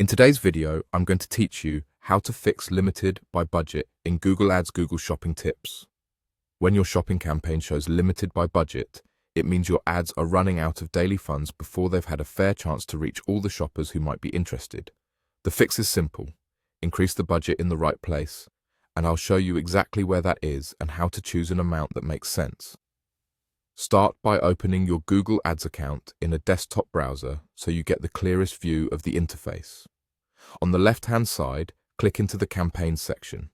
In today's video, I'm going to teach you how to fix limited by budget in Google Ads Google Shopping Tips. When your shopping campaign shows limited by budget, it means your ads are running out of daily funds before they've had a fair chance to reach all the shoppers who might be interested. The fix is simple. Increase the budget in the right place, and I'll show you exactly where that is and how to choose an amount that makes sense. Start by opening your Google Ads account in a desktop browser so you get the clearest view of the interface. On the left-hand side, click into the Campaigns section.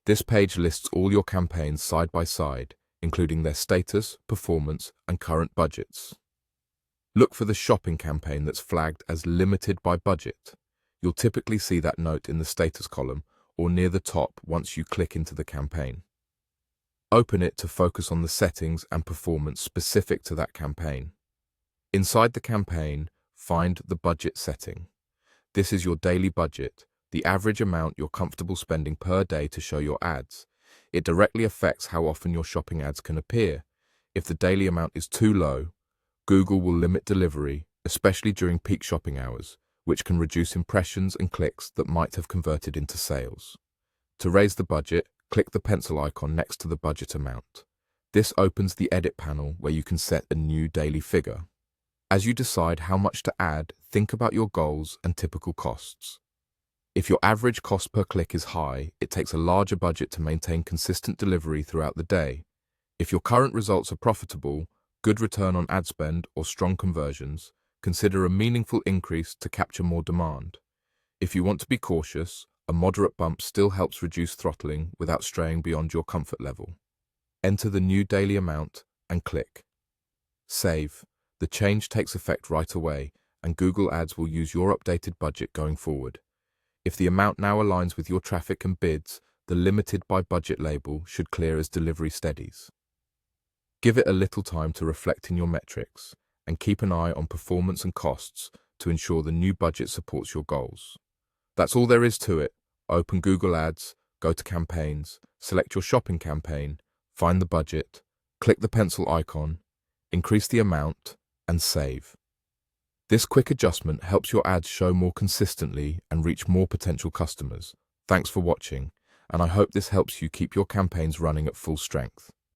This page lists all your campaigns side by side, including their status, performance, and current budgets. Look for the shopping campaign that's flagged as limited by budget. You'll typically see that note in the status column or near the top once you click into the campaign. Open it to focus on the settings and performance specific to that campaign. Inside the campaign, find the budget setting. This is your daily budget, the average amount you're comfortable spending per day to show your ads. It directly affects how often your shopping ads can appear. If the daily amount is too low, Google will limit delivery, especially during peak shopping hours, which can reduce impressions and clicks that might have converted into sales. To raise the budget, click the pencil icon next to the budget amount. This opens the edit panel where you can set a new daily figure. As you decide how much to add, think about your goals and typical costs. If your average cost per click is high, it takes a larger budget to maintain consistent delivery throughout the day. If your current results are profitable, good return on ad spend, or strong conversions, consider a meaningful increase to capture more demand. If you want to be cautious, a moderate bump still helps reduce throttling without straying beyond your comfort level. Enter the new daily amount and click Save. The change takes effect right away, and Google Ads will use your updated budget going forward. If the amount now aligns with your traffic and bids, the limited by budget label should clear as delivery steadies. Give it a little time to reflect in your metrics, and keep an eye on performance and costs to ensure the new budget supports your goals. That's all there is to it. Open Google Ads, go to Campaigns, select your shopping campaign, find the budget, click the pencil icon, increase the amount, and save. This quick adjustment helps your ads show more consistently and reach more potential customers. Thanks for watching, and I hope this helps you keep your campaigns running at full strength.